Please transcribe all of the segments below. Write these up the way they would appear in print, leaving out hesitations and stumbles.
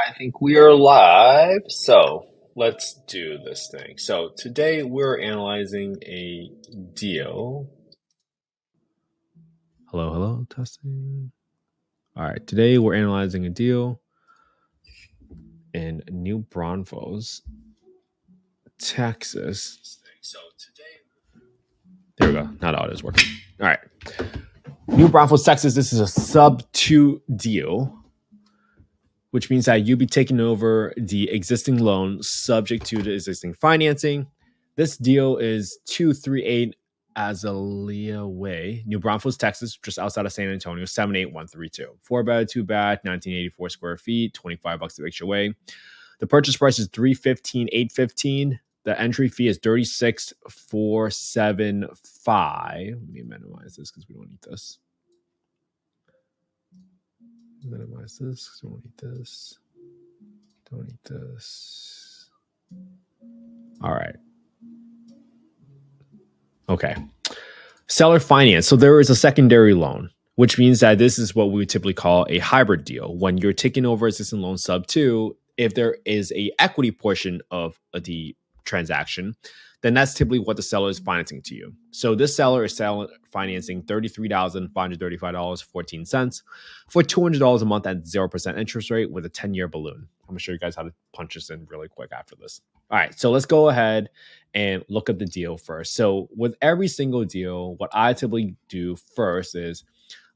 I think we are live. So let's do this thing. So today we're analyzing a deal. Hello, testing. All right, today we're analyzing a deal in New Braunfels, Texas. So today, there we go. Not all is working. All right, New Braunfels, Texas. This is a subto deal, which means that you'll be taking over the existing loan subject to the existing financing. This deal is 238 Azalea Way, New Braunfels, Texas, just outside of San Antonio, 78132. 4 bed, 2 bath, 1984 square feet, $25 to HOA. The purchase price is $315,815. The entry fee is $36,475. Let me minimize this because we don't need this. Minimize this. Don't need this. Don't need this. All right. Okay. Seller finance. So there is a secondary loan, which means that this is what we would typically call a hybrid deal. When you're taking over existing loan sub two, if there is a equity portion of the transaction, then that's typically what the seller is financing to you. So this seller is financing $33,535.14 for $200 a month at 0% interest rate with a 10-year balloon. I'm going to show you guys how to punch this in really quick after this. All right, so let's go ahead and look at the deal first. So with every single deal, what I typically do first is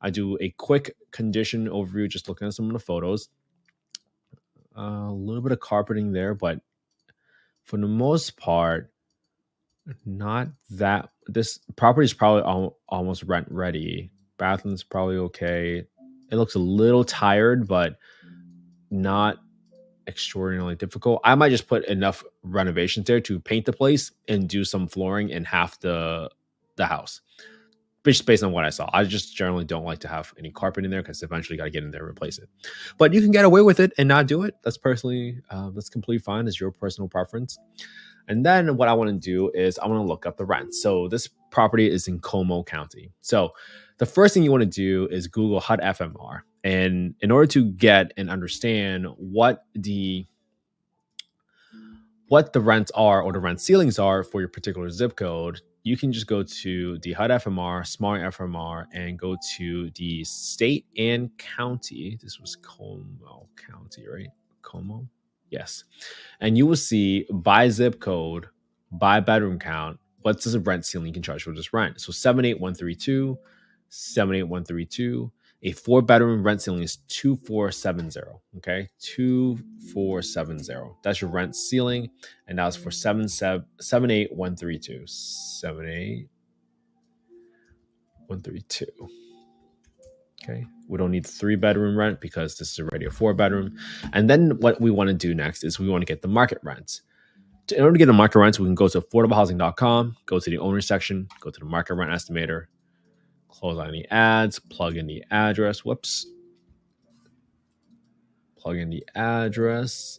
I do a quick condition overview, just looking at some of the photos. A little bit of carpeting there, but for the most part, not that. This property is probably almost rent ready. Bathroom's probably okay. It looks a little tired, but not extraordinarily difficult. I might just put enough renovations there to paint the place and do some flooring in half the house, just based on what I saw. I just generally don't like to have any carpet in there because eventually got to get in there and replace it. But you can get away with it and not do it. That's completely fine. It's your personal preference. And then what I want to do is I want to look up the rent. So this property is in Como County. So the first thing you want to do is Google HUD FMR. And in order to get and understand what the rents are or the rent ceilings are for your particular zip code, you can just go to the HUD FMR, Smart FMR, and go to the state and county. This was Como County, right? Como? Yes. And you will see by zip code, by bedroom count, what's the rent ceiling you can charge for this rent. So 78132, 78132. A 4-bedroom rent ceiling is 2470. Okay, 2470. That's your rent ceiling, and that's for 78132. 78132. Okay, we don't need 3-bedroom rent because this is already a 4-bedroom. And then what we want to do next is we want to get the market rents. In order to get the market rents, we can go to affordablehousing.com, go to the owner section, go to the market rent estimator, close on any ads, plug in the address. Plug in the address,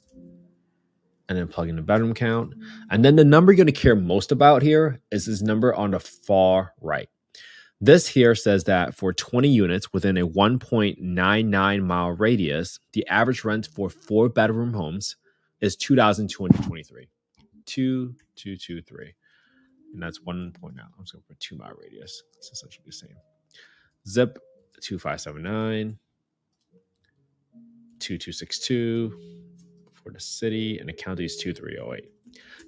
and then plug in the bedroom count. And then the number you're going to care most about here is this number on the far right. This here says that for 20 units within a 1.99 mile radius, the average rent for 4-bedroom homes is $2,223. 2,223. And that's 1.9. I'm just going to put 2-mile radius. It's essentially the same. Zip 2579, 2262 for the city, and the county is 2308.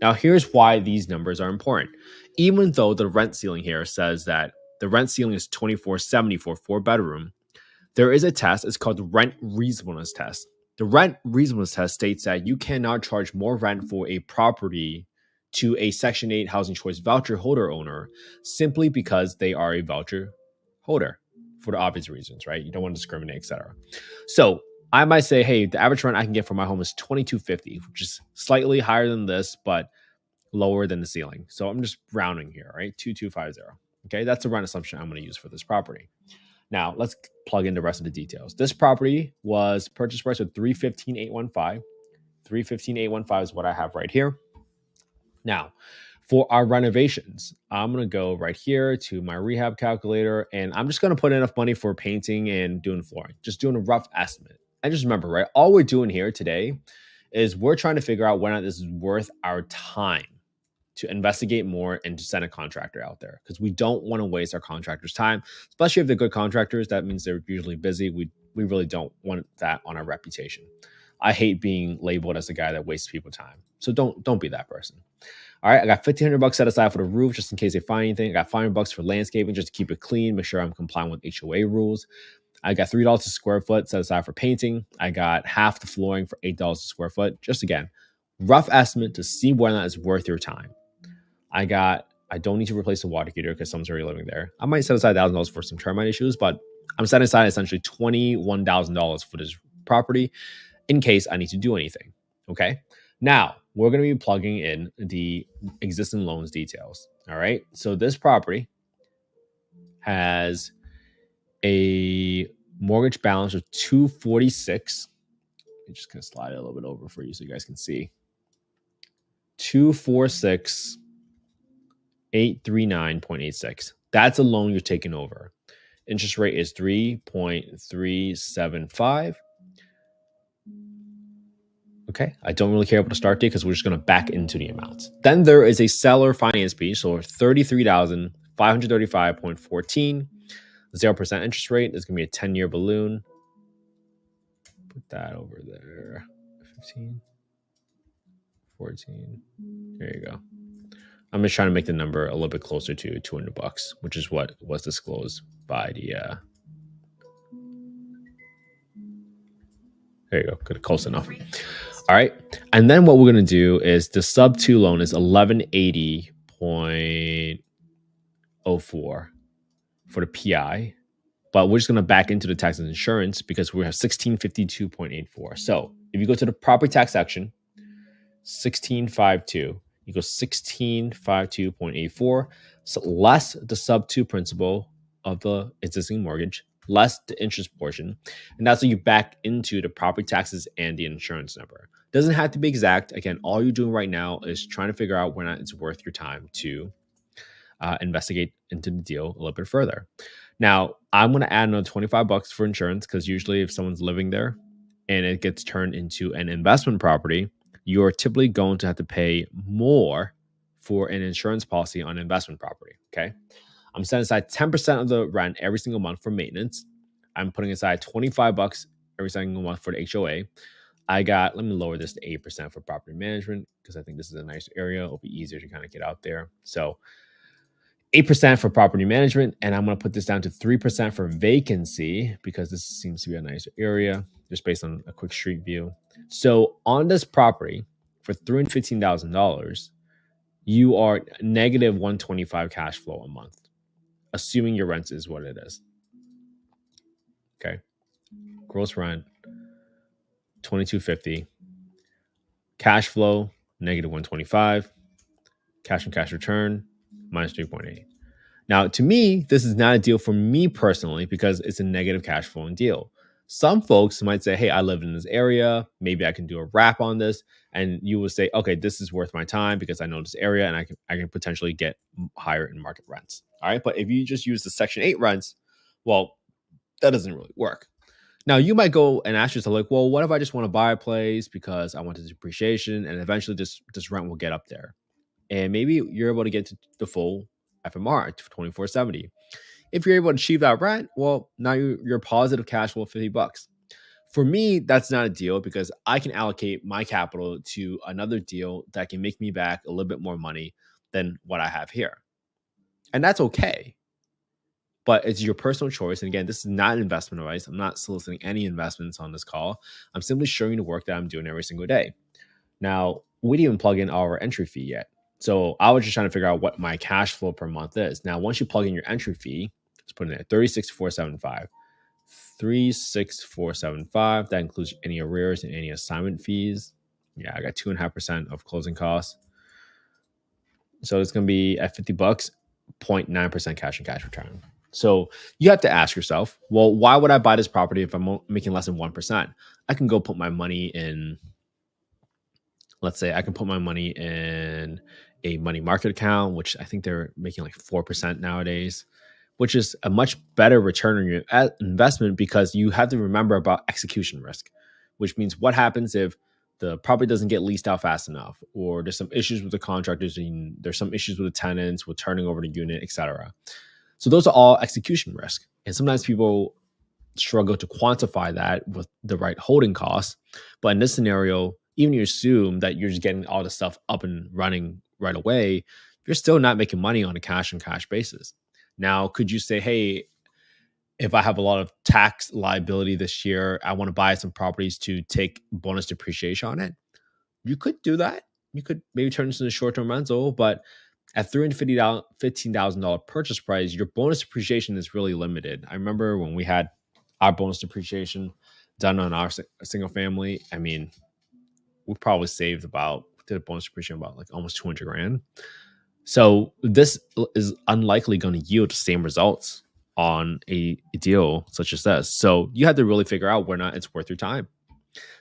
Now, here's why these numbers are important. Even though the rent ceiling here says that the rent ceiling is $2470 for 4-bedroom, there is a test. It's called the rent reasonableness test. The rent reasonableness test states that you cannot charge more rent for a property to a Section 8 Housing Choice voucher holder owner simply because they are a voucher holder for the obvious reasons, right? You don't want to discriminate, etc. So I might say, hey, the average rent I can get for my home is $2250, which is slightly higher than this, but lower than the ceiling. So I'm just rounding here, right? 2250. Okay, that's the rent assumption I'm going to use for this property. Now, let's plug in the rest of the details. This property was purchase price of $315,815. $315,815 is what I have right here. Now, for our renovations, I'm going to go right here to my rehab calculator, and I'm just going to put enough money for painting and doing flooring, just doing a rough estimate. And just remember, right? All we're doing here today is we're trying to figure out whether or not this is worth our time to investigate more and to send a contractor out there, because we don't want to waste our contractors' time, especially if they're good contractors. That means they're usually busy. We really don't want that on our reputation. I hate being labeled as the guy that wastes people's time. So don't be that person. All right, I got $1,500 set aside for the roof just in case they find anything. I got $500 for landscaping just to keep it clean, make sure I'm complying with HOA rules. I got $3 a square foot set aside for painting. I got half the flooring for $8 a square foot. Just again, rough estimate to see whether or not it's worth your time. I don't need to replace the water heater because someone's already living there. I might set aside $1,000 for some termite issues, but I'm setting aside essentially $21,000 for this property in case I need to do anything. Okay. Now we're going to be plugging in the existing loans details. All right. So this property has a mortgage balance of $246. I'm just going to slide it a little bit over for you so you guys can see. $246,839.86. That's a loan you're taking over. Interest rate is 3.375. Okay, I don't really care about the start date because we're just going to back into the amounts. Then there is a seller finance fee, so $33,535.14. 0% interest rate is going to be a 10-year balloon. Put that over there. 15, 14. There you go. I'm just trying to make the number a little bit closer to $200, which is what was disclosed by the. There you go. Good, close enough. All right, and then what we're going to do is the sub-2 loan is 1180.04 for the PI, but we're just going to back into the tax and insurance because we have 1652.84. So if you go to the property tax section, 1652 equals 1652.84, so less the sub-2 principal of the existing mortgage, less the interest portion, and that's what you back into the property taxes and the insurance number. Doesn't have to be exact. Again, all you're doing right now is trying to figure out whether or not it's worth your time to investigate into the deal a little bit further. Now, I'm going to add another $25 for insurance because usually if someone's living there and it gets turned into an investment property, you're typically going to have to pay more for an insurance policy on investment property. Okay. I'm setting aside 10% of the rent every single month for maintenance. I'm putting aside $25 every single month for the HOA. let me lower this to 8% for property management because I think this is a nice area. It'll be easier to kind of get out there. So 8% for property management, and I'm going to put this down to 3% for vacancy because this seems to be a nice area just based on a quick street view. So on this property for $315,000, you are negative 125 cash flow a month, assuming your rent is what it is. Okay. Gross rent, $2,250. Cash flow, negative 125. Cash and cash return, minus 3.8. Now, to me, this is not a deal for me personally because it's a negative cash flowing deal. Some folks might say, hey, I live in this area. Maybe I can do a wrap on this. And you will say, okay, this is worth my time because I know this area and I can potentially get higher in market rents. All right. But if you just use the Section 8 rents, well, that doesn't really work. Now, you might go and ask yourself, like, well, what if I just want to buy a place because I want the depreciation and eventually this rent will get up there? And maybe you're able to get to the full FMR, 2470. If you're able to achieve that rent, well, now you're positive cash flow $50. For me, that's not a deal because I can allocate my capital to another deal that can make me back a little bit more money than what I have here. And that's okay. But it's your personal choice. And again, this is not investment advice. I'm not soliciting any investments on this call. I'm simply showing you the work that I'm doing every single day. Now, we didn't even plug in our entry fee yet. So I was just trying to figure out what my cash flow per month is. Now, once you plug in your entry fee, let's put in there, $36,475. $36,475. That includes any arrears and any assignment fees. Yeah, I got 2.5% of closing costs. So it's going to be at $50, 0.9% cash and cash return. So you have to ask yourself, well, why would I buy this property if I'm making less than 1%? I can go put my money in, let's say I can put my money in a money market account, which I think they're making like 4% nowadays, which is a much better return on your investment because you have to remember about execution risk, which means what happens if the property doesn't get leased out fast enough, or there's some issues with the contractors, and there's some issues with the tenants, with turning over the unit, etc. So those are all execution risk. And sometimes people struggle to quantify that with the right holding costs. But in this scenario, even you assume that you're just getting all the stuff up and running right away, you're still not making money on a cash and cash basis. Now, could you say, hey, if I have a lot of tax liability this year, I want to buy some properties to take bonus depreciation on it? You could do that. You could maybe turn this into a short-term rental, but at $315,000 purchase price, your bonus depreciation is really limited. I remember when we had our bonus depreciation done on our single family. I mean, we probably saved did a bonus depreciation about like almost 200 grand. So this is unlikely going to yield the same results on a deal such as this. So you have to really figure out whether or not it's worth your time.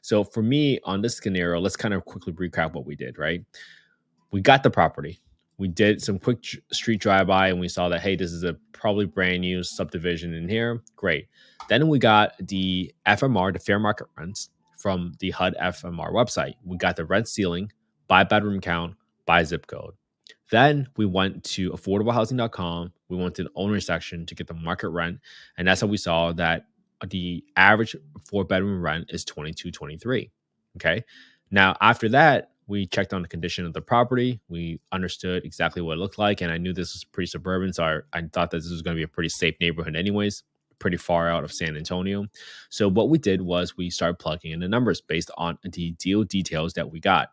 So for me on this scenario, let's kind of quickly recap what we did, right? We got the property. We did some quick street drive-by and we saw that, hey, this is a probably brand new subdivision in here. Great. Then we got the FMR, the fair market rents from the HUD FMR website. We got the rent ceiling, by bedroom count, by zip code. Then we went to affordablehousing.com. We went to the owner section to get the market rent. And that's how we saw that the average 4-bedroom rent is $22.23. Okay. Now, after that, we checked on the condition of the property. We understood exactly what it looked like. And I knew this was pretty suburban. So I thought that this was going to be a pretty safe neighborhood anyways, pretty far out of San Antonio. So what we did was we started plugging in the numbers based on the deal details that we got.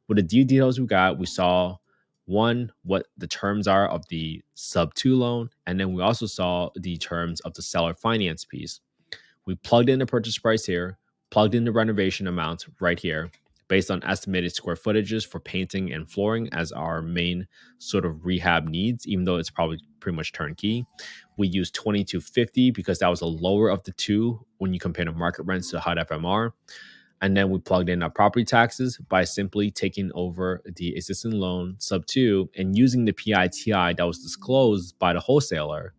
With the deal details we got, we saw one, what the terms are of the subto loan. And then we also saw the terms of the seller finance piece. We plugged in the purchase price here, plugged in the renovation amounts right here, based on estimated square footages for painting and flooring as our main sort of rehab needs, even though it's probably pretty much turnkey. We used 2250 because that was the lower of the two when you compare the market rents to HUD FMR. And then we plugged in our property taxes by simply taking over the existing loan sub 2 and using the PITI that was disclosed by the wholesaler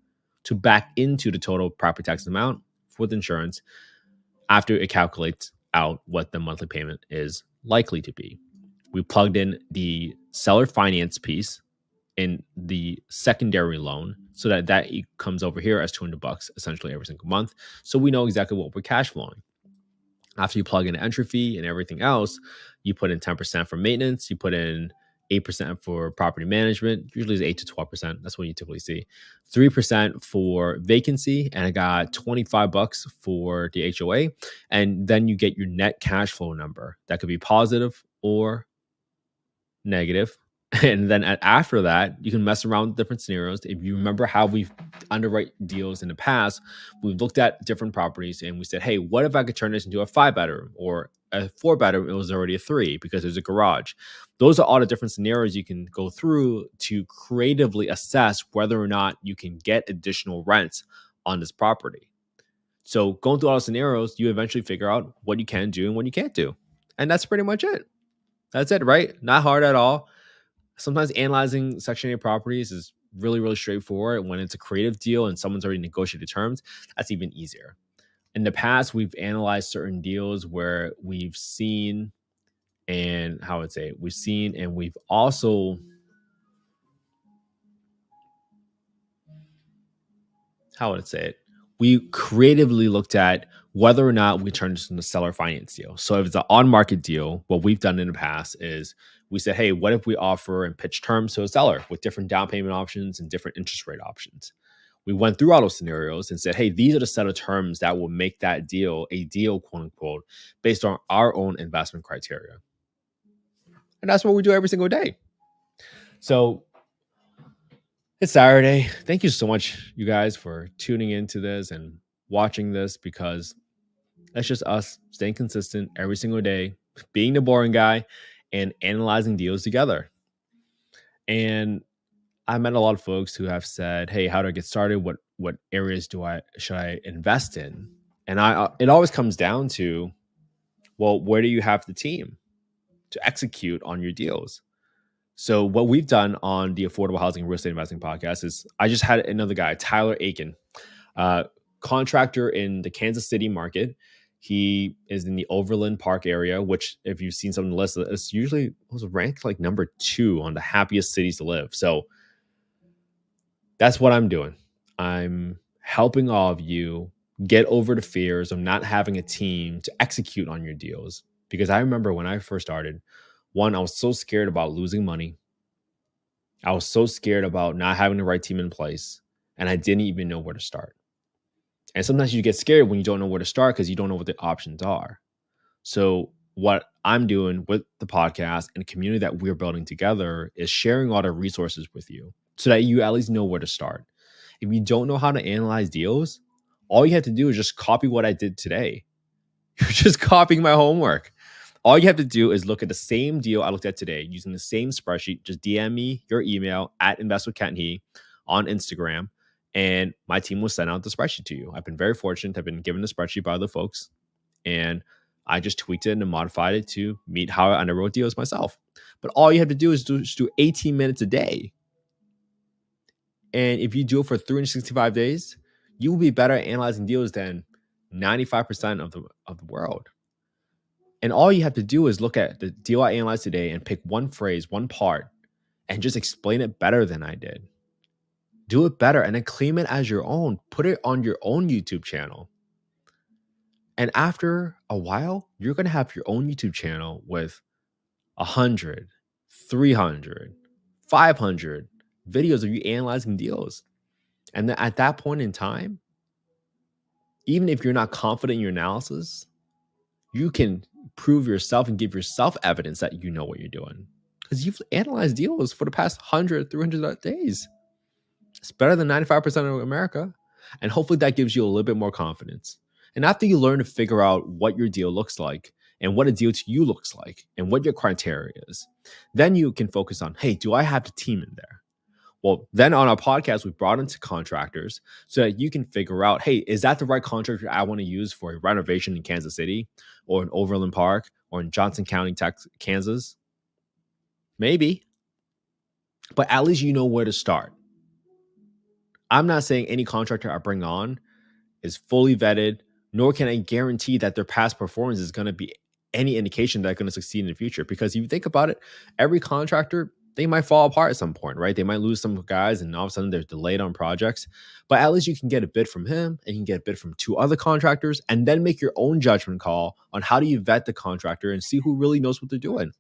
to back into the total property tax amount with insurance after it calculates out what the monthly payment is likely to be. We plugged in the seller finance piece in the secondary loan so that comes over here as $200 essentially every single month. So we know exactly what we're cash flowing. After you plug in the entry fee and everything else, you put in 10% for maintenance, you put in 8% for property management, usually it's 8 to 12%. That's what you typically see. 3% for vacancy, and I got $25 for the HOA. And then you get your net cash flow number. That could be positive or negative. And then after that, you can mess around with different scenarios. If you remember how we've underwrite deals in the past, we've looked at different properties and we said, hey, what if I could turn this into a 5-bedroom or a 4-bedroom? It was already a 3 because there's a garage. Those are all the different scenarios you can go through to creatively assess whether or not you can get additional rents on this property. So going through all the scenarios, you eventually figure out what you can do and what you can't do. And that's pretty much it. That's it, right? Not hard at all. Sometimes analyzing Section 8 properties is really, really straightforward. When it's a creative deal and someone's already negotiated terms, that's even easier. In the past, we've analyzed certain deals where we've seen, and how I would say it, we've seen, and we've also, how would I say it? We creatively looked at whether or not we turn this into a seller finance deal. So if it's an on-market deal, what we've done in the past is we said, hey, what if we offer and pitch terms to a seller with different down payment options and different interest rate options? We went through all those scenarios and said, hey, these are the set of terms that will make that deal a deal, quote unquote, based on our own investment criteria. And that's what we do every single day. So it's Saturday. Thank you so much, you guys, for tuning into this and watching this, because that's just us staying consistent every single day, being the boring guy and analyzing deals together. And I met a lot of folks who have said, hey, how do I get started? What areas should I invest in? And it always comes down to, well, where do you have the team to execute on your deals? So what we've done on the Affordable Housing and Real Estate Investing podcast is I just had another guy, Tyler Aiken, uh, contractor in the Kansas City market. He is in the Overland Park area, which if you've seen some of the list, it's usually was ranked like number 2 on the happiest cities to live. So that's what I'm doing. I'm helping all of you get over the fears of not having a team to execute on your deals. Because I remember when I first started, one, I was so scared about losing money. I was so scared about not having the right team in place, and I didn't even know where to start. And sometimes you get scared when you don't know where to start because you don't know what the options are. So, what I'm doing with the podcast and the community that we're building together is sharing all the resources with you so that you at least know where to start. If you don't know how to analyze deals, all you have to do is just copy what I did today. You're just copying my homework. All you have to do is look at the same deal I looked at today using the same spreadsheet. Just DM me your email at investwithkenthe on Instagram, and my team will send out the spreadsheet to you. I've been very fortunate. I've been given the spreadsheet by other folks, and I just tweaked it and modified it to meet how I underwrote deals myself. But all you have to do is just do 18 minutes a day. And if you do it for 365 days, you will be better at analyzing deals than 95% of the world. And all you have to do is look at the deal I analyzed today and pick one phrase, one part, and just explain it better than I did. Do it better and then claim it as your own. Put it on your own YouTube channel. And after a while, you're going to have your own YouTube channel with 100, 300, 500 videos of you analyzing deals. And then at that point in time, even if you're not confident in your analysis, you can prove yourself and give yourself evidence that you know what you're doing because you've analyzed deals for the past 100, 300 days. It's better than 95% of America. And hopefully that gives you a little bit more confidence. And after you learn to figure out what your deal looks like and what a deal to you looks like and what your criteria is, then you can focus on, hey, do I have the team in there? Well, then on our podcast, we brought into contractors so that you can figure out, hey, is that the right contractor I want to use for a renovation in Kansas City or in Overland Park or in Johnson County, Kansas? Maybe. But at least you know where to start. I'm not saying any contractor I bring on is fully vetted, nor can I guarantee that their past performance is going to be any indication that they're going to succeed in the future. Because if you think about it, every contractor, they might fall apart at some point, right? They might lose some guys and all of a sudden they're delayed on projects. But at least you can get a bid from him and you can get a bid from 2 other contractors and then make your own judgment call on how do you vet the contractor and see who really knows what they're doing.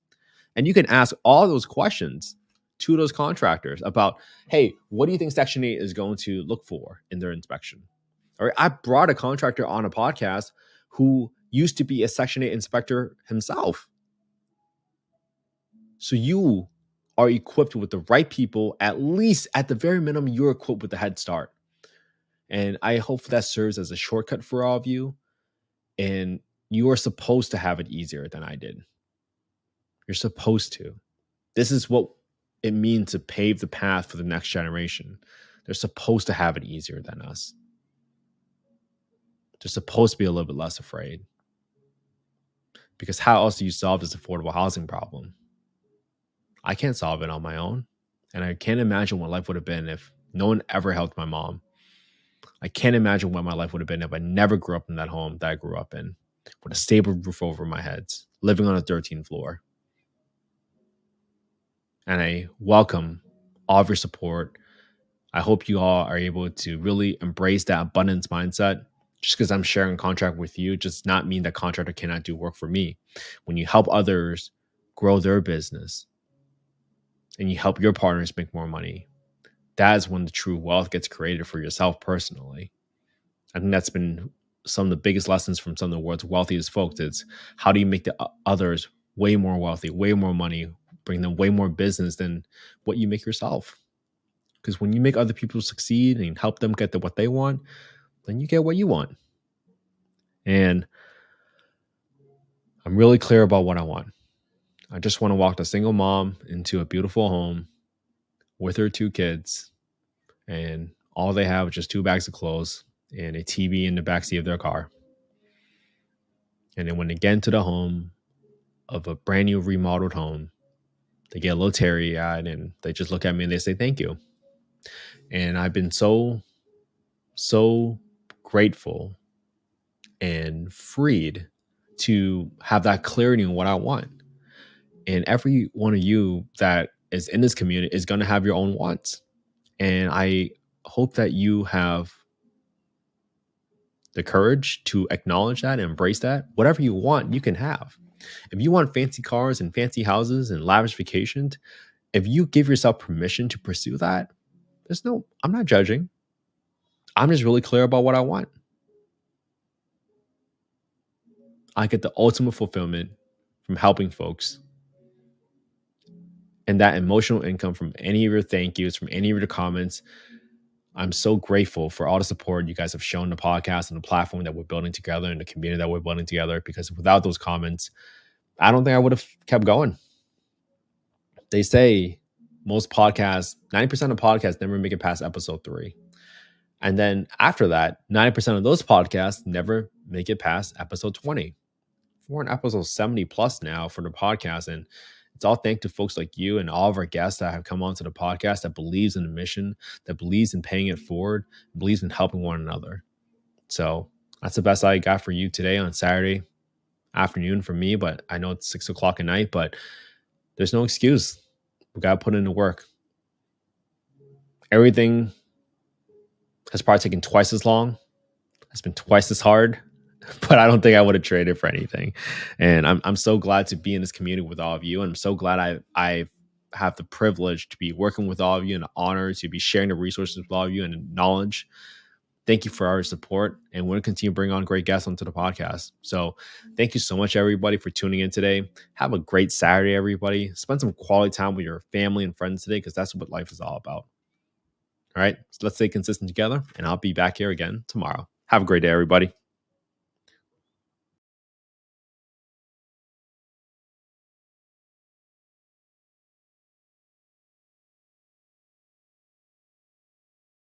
And you can ask all those questions to those contractors about, hey, what do you think Section 8 is going to look for in their inspection? All right, I brought a contractor on a podcast who used to be a Section 8 inspector himself. So you are equipped with the right people, at least at the very minimum, you're equipped with the head start. And I hope that serves as a shortcut for all of you. And you are supposed to have it easier than I did. You're supposed to. This is what it means to pave the path for the next generation. They're supposed to have it easier than us. They're supposed to be a little bit less afraid. Because how else do you solve this affordable housing problem? I can't solve it on my own. And I can't imagine what life would have been if no one ever helped my mom. I can't imagine what my life would have been if I never grew up in that home that I grew up in, with a stable roof over my head, living on a 13th floor. And I welcome all of your support. I hope you all are able to really embrace that abundance mindset. Just because I'm sharing a contract with you does not mean that contractor cannot do work for me. When you help others grow their business and you help your partners make more money, that is when the true wealth gets created for yourself personally. I think that's been some of the biggest lessons from some of the world's wealthiest folks. It's how do you make the others way more wealthy, way more money, bring them way more business than what you make yourself. Because when you make other people succeed and help them get what they want, then you get what you want. And I'm really clear about what I want. I just want to walk the single mom into a beautiful home with her 2 kids, and all they have is just 2 bags of clothes and a TV in the backseat of their car. And then when they get into the home of a brand new remodeled home, they get a little teary eyed and they just look at me and they say thank you. And I've been so grateful and freed to have that clarity in what I want. And every one of you that is in this community is going to have your own wants. And I hope that you have the courage to acknowledge that and embrace that. Whatever you want, you can have. If you want fancy cars and fancy houses and lavish vacations, if you give yourself permission to pursue that, I'm not judging. I'm just really clear about what I want. I get the ultimate fulfillment from helping folks. And that emotional income from any of your thank yous, from any of your comments. I'm so grateful for all the support you guys have shown the podcast and the platform that we're building together and the community that we're building together. Because without those comments, I don't think I would have kept going. They say most podcasts, 90% of podcasts never make it past episode 3. And then after that, 90% of those podcasts never make it past episode 20. We're on episode 70 plus now for the podcast. And it's all thanks to folks like you and all of our guests that have come onto the podcast that believes in the mission, that believes in paying it forward, believes in helping one another. So that's the best I got for you today on Saturday afternoon for me. But I know it's 6 o'clock at night, but there's no excuse. We got to put in the work. Everything has probably taken twice as long. It's been twice as hard. But I don't think I would have traded for anything. And I'm so glad to be in this community with all of you. And I'm so glad I have the privilege to be working with all of you and the honor to be sharing the resources with all of you and the knowledge. Thank you for our support. And we're going to continue to bring on great guests onto the podcast. So thank you so much, everybody, for tuning in today. Have a great Saturday, everybody. Spend some quality time with your family and friends today, because that's what life is all about. All right. So let's stay consistent together. And I'll be back here again tomorrow. Have a great day, everybody.